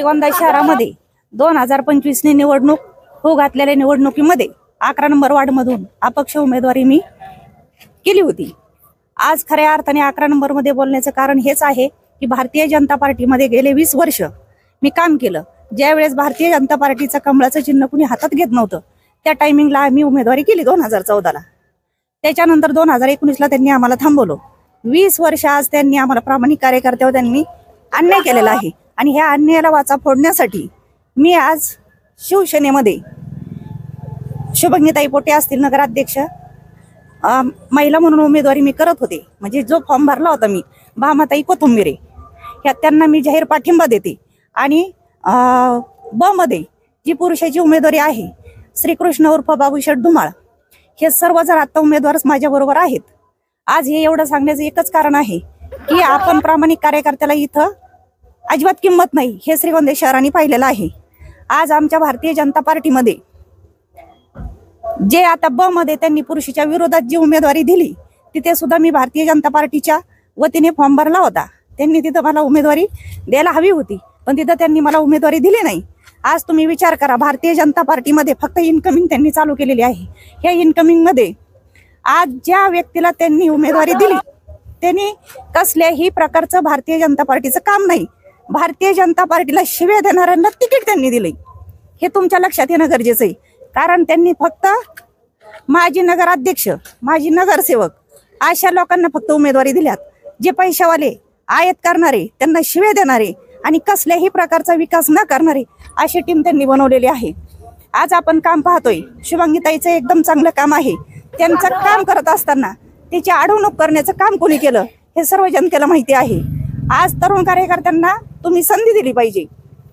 श्रीगोंदा शहरामध्ये 2025 ने निवडणूक हो घातलेल्या निवडणुकीमध्ये 11 नंबर वार्डमधून अपक्ष उमेदवारी मी केली होती। आज खऱ्या अर्थाने 11 नंबर मध्ये बोलण्याचं कारण हेच आहे की भारतीय जनता पार्टीमध्ये गेले 20 वर्ष मी काम केलं। ज्यावेळेस भारतीय जनता पार्टीचं कमळाचं चिन्ह कुणी हातात घेत नव्हतं त्या टायमिंगला आम्ही उमेदवारी केली 2014 ला। त्याच्यानंतर 2019 ला त्यांनी आम्हाला थांबवलं। 20 वर्ष आज त्यांनी आम्हाला प्रामाणिक कार्यकर्त्यावर त्यांनी अन्याय केलेला आहे आणि ह्या अन्यायाला वाचा फोडण्यासाठी मी आज शिवसेनेमध्ये शुभंगीताई पोटे असतील नगराध्यक्ष महिला म्हणून उमेदवारी मी करत होते। म्हणजे जो फॉर्म भरला होता मी भामाताई कोथुंबिरे ह्या त्यांना मी जाहीर पाठिंबा देते। आणि ब मध्ये जी पुरुषाची उमेदवारी आहे श्रीकृष्ण उर्फ बाबूशेठ धुमाळ हे सर्व जर आता उमेदवारच माझ्या बरोबर आहेत। आज हे एवढं सांगण्याचं एकच कारण आहे की आपण प्रामाणिक कार्यकर्त्याला इथं अजिबात किंमत नाही हे श्रीगोंदा शहराने पाहिलेलं आहे। आज आमच्या भारतीय जनता पार्टीमध्ये जे आता ब मध्ये त्यांनी पुरुषाच्या विरोधात जी उमेदवारी दिली तिथे सुद्धा मी भारतीय जनता पार्टीच्या वतीने फॉर्म भरला होता। त्यांनी तिथं मला उमेदवारी द्यायला हवी होती पण तिथं त्यांनी मला उमेदवारी दिली नाही। आज तुम्ही विचार करा भारतीय जनता पार्टीमध्ये फक्त इनकमिंग त्यांनी चालू केलेली आहे। ह्या इनकमिंग मध्ये आज ज्या व्यक्तीला त्यांनी उमेदवारी दिली त्यांनी कसल्याही प्रकारचं भारतीय जनता पार्टीचं काम नाही। भारतीय जनता पार्टीला शिव्या देणाऱ्यांना तिकीट त्यांनी दिले हे तुमच्या लक्षात येणं गरजेचं आहे। कारण त्यांनी फक्त माजी नगराध्यक्ष माजी नगरसेवक अशा लोकांना फक्त उमेदवारी दिल्यात। जे पैशावाले आयात करणारे त्यांना शिव्या देणारे आणि कसल्याही प्रकारचा विकास न करणारे अशी टीम त्यांनी बनवलेली आहे। आज आपण काम पाहतोय शुभंगीताईचं एकदम चांगलं काम आहे। त्यांचं काम करत असताना त्याची अडवणूक करण्याचं काम कोणी केलं हे सर्व जनतेला माहिती आहे। आज तरुण कार्यकर्त्यांना तुम्ही संधी दिली पाहिजे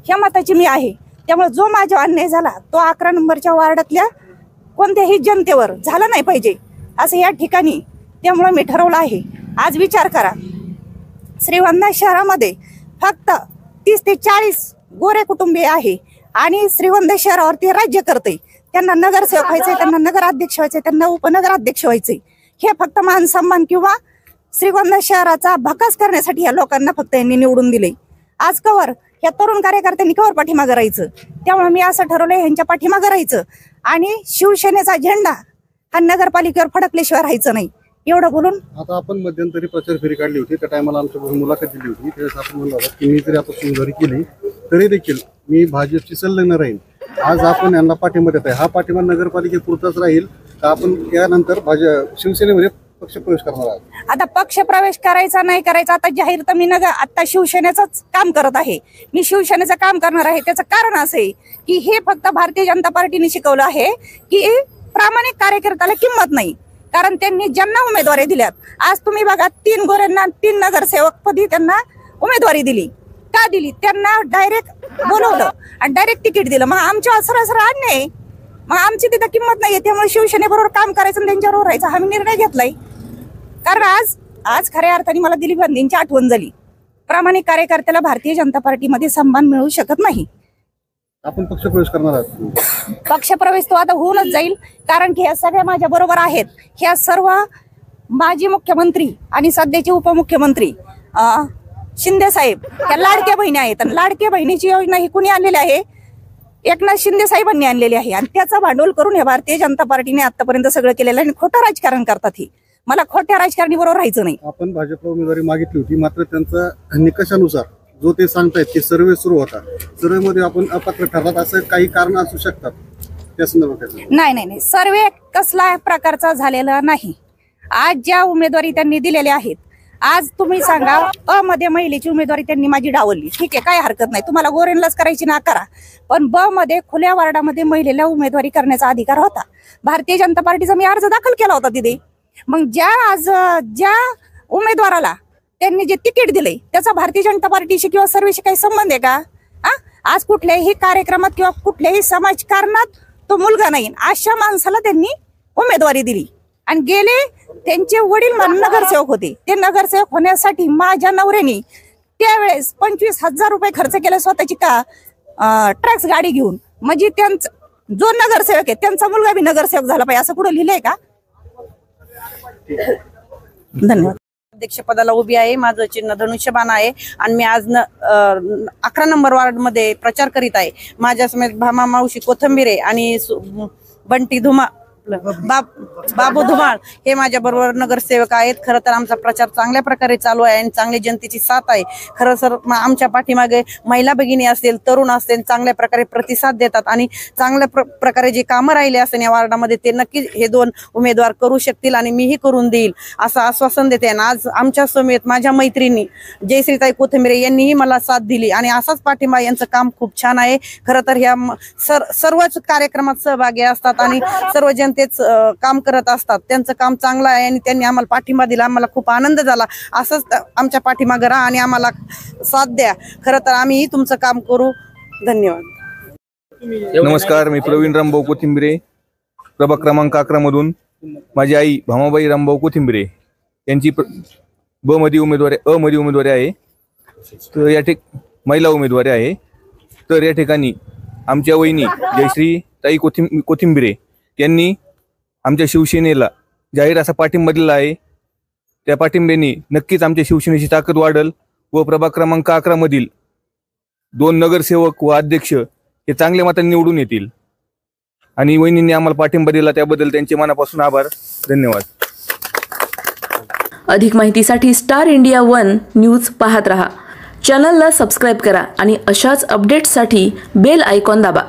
ह्या मताची मी आहे। त्यामुळे जो माझा अन्याय झाला तो 11 नंबरच्या वार्डातल्या कोणत्याही जनतेवर झाला नाही पाहिजे असं या ठिकाणी त्यामुळे मी ठरवलं आहे। आज विचार करा श्रीगोंदा शहरामध्ये फक्त 30 ते 40 गोरे कुटुंबीय आहे आणि श्रीगोंदा शहरावरती राज्य करते। त्यांना नगरसेवक व्हायचंय त्यांना नगराध्यक्ष व्हायचंय त्यांना उपनगराध्यक्ष व्हायचंय। हे फक्त मान सन्मान किंवा श्रीगोंदा शहराचा भकास करण्यासाठी या लोकांना फक्त यांनी निवडून दिले। आज कवर या तरुण कार्यकर्त्यांनी कवर पाठीमागे राहायचं त्यामुळे मी असं ठरवलंय ह्यांच्या पाठीमागे राहायचं आणि शिवसेनेचा झेंडा हा नगरपालिकेवर फडकल्याशिवाय राहायचं नाही एवढं बोलून आता आपण मध्यंतरी प्रचार फेरी काढली होती। त्या टायमाला आमच्या मुलाखत दिली होती त्यावेळेस आपण म्हणलं होतं की मी जरी आता उमेदवारी केली तरी देखील मी भाजपची संलग्न राहील। आज आपण यांना पाठिंबा देत आहे हा पाठिंबा नगरपालिकेपुरताच राहील का आपण त्यानंतर शिवसेनेमध्ये पक्ष प्रवेश करणार आहात? आता पक्ष प्रवेश करायचा नाही करायचा आता जाहीर तर मी आता शिवसेनेचंच काम करत आहे। मी शिवसेनेचं काम करणार आहे। त्याचं कारण असं आहे की हे फक्त भारतीय जनता पार्टीने शिकवलं आहे की प्रामाणिक कार्यकर्त्याला किंमत नाही। कारण त्यांनी ज्यांना उमेदवारी दिल्यात आज तुम्ही बघा 3 गोऱ्यांना 3 नगरसेवक पदी त्यांना उमेदवारी दिली का दिली? त्यांना डायरेक्ट बोलवलं आणि डायरेक्ट तिकीट दिलं। मग आमच्या सरळ अन्याय मग आमची तिथं किंमत नाहीये। त्यामुळे शिवसेनेबरोबर काम करायचं त्यांच्याबरोबर राहायचं हा मी निर्णय घेतलाय। कारण आज खऱ्या अर्थाने मला दिलीप गांधींची आठवण झाली। प्रामाणिक कार्यकर्त्याला भारतीय जनता पार्टीमध्ये सन्मान मिळू शकत नाही। आपण पक्ष प्रवेश करणार आहात? पक्ष प्रवेश तो आता होऊनच जाईल कारण की ह्या सगळ्या माझ्या बरोबर आहेत। ह्या सर्व माजी मुख्यमंत्री आणि सध्याचे उपमुख्यमंत्री शिंदे साहेब ह्या लाडक्या बहिणी आहेत आणि लाडक्या बहिणीची योजना ही कुणी आणलेली आहे? एकनाथ शिंदे साहेबांनी आणलेली आहे आणि त्याचा भांडवल करून हे भारतीय जनता पार्टीने आतापर्यंत सगळं केलेलं आणि खोटं राजकारण करतात। ही मला खोट्या राजकारणी बरोबर राहायचं नाही। आपण भाजपला उमेदवारी मागितली होती मात्र त्यांचा निकषानुसार जो ते सांगतायत की सर्वे सुरू होता सर्वेमध्ये आपण अपात्र ठरलात असं काही कारण असू शकतात त्या संदर्भात? नाही सर्वे कसला प्रकारचा झालेला नाही। आज ज्या उमेदवारी त्यांनी दिलेल्या आहेत आज तुम्ही सांगा अ मध्ये महिलेची उमेदवारी त्यांनी माझी डावलली ठीक आहे काय हरकत नाही तुम्हाला गोरेनलाच करायची ना करा पण ब मध्ये खुल्या वार्डामध्ये महिलेला उमेदवारी करण्याचा अधिकार होता। भारतीय जनता पार्टीचा मी अर्ज दाखल केला होता तिथे। मग ज्या उमेदवाराला त्यांनी जे तिकीट दिले त्याचा भारतीय जनता पार्टीशी किंवा सर्वेशी काही संबंध आहे का? आज कुठल्याही कार्यक्रमात किंवा कुठल्याही समाजकारणात तो मुलगा नाही अशा माणसाला त्यांनी उमेदवारी दिली आणि गेले त्यांचे वडील नगरसेवक होते। ते नगरसेवक होण्यासाठी माझ्या नवऱ्याने त्यावेळेस 25,000 रुपये खर्च केले स्वतःची ट्रॅक्स गाडी घेऊन। म्हणजे त्यांचा जो नगरसेवक आहे त्यांचा मुलगा बी नगरसेवक झाला पाहिजे असं कुठं लिहिलंय का? धन्यवाद। अध्यक्षपदाला उभी आहे। माझं चिन्ह धनुष्यबाण आहे आणि मी आज 11 नंबर वार्ड मध्ये प्रचार करीत आहे। माझ्या समेत भामा मावशी कोथंबिरे आणि बंटी बाबू धुमाळ हे माझ्या बरोबर नगरसेवक आहेत। खरं तर आमचा प्रचार चांगल्या प्रकारे चालू आहे आणि चांगली जनतेची साथ आहे। खरं सर आमच्या पाठीमागे महिला भगिनी असेल, तरुण असेल, चांगल्या प्रकारे प्रतिसाद देतात आणि चांगल्या प्रकारे जे कामं राहिले असेल या वार्डामध्ये ते नक्की हे 2 उमेदवार करू शकतील आणि मीही करून देईल असं आश्वासन देते। आणि आज आमच्या समेत माझ्या मैत्रिणी जयश्रीताई कोथंबिरे यांनीही मला साथ दिली आणि असाच पाठिंबा, यांचं काम खूप छान आहे। खरं तर ह्या सर्वच कार्यक्रमात सहभागी असतात आणि सर्व जनतेच काम करत असतात। त्यांचं काम चांगलं आहे आणि त्यांनी आम्हाला पाठिंबा दिला, आम्हाला खूप आनंद झाला। असंच आमच्या पाठीमागे राहा आणि आम्हाला साथ द्या। खरं तर आम्ही तुमचं काम करू। धन्यवाद। नमस्कार, मी प्रवीण रामभाऊ कोथिंबिरे, प्रभाग क्रमांक 11 मधून माझी आई भामाबाई रामभाऊ कोथिंबिरे यांची ब मध्ये उमेदवारी आहे। तर या महिला उमेदवारी आहे। तर या ठिकाणी आमच्या वहिनी जयश्री ताई कोथिंबिरे यांनी आमच्या शिवसेनेला जाहीर असा पाठिंबा दिला आहे। त्या पाठिंब्याने नक्कीच आमच्या शिवसेनेची ताकद वाढेल व प्रभाग क्रमांक 11 मधील 2 नगरसेवक व अध्यक्ष हे चांगल्या मतांनी निवडून येतील आणि वहिनींनी आम्हाला पाठिंबा दिला त्याबद्दल त्यांचे मनापासून आभार। धन्यवाद। अधिक माहितीसाठी स्टार इंडिया 1 न्यूज पाहत रहा। चॅनलला सबस्क्राइब करा आणि अशाच अपडेट्ससाठी बेल आयकॉन दाबा।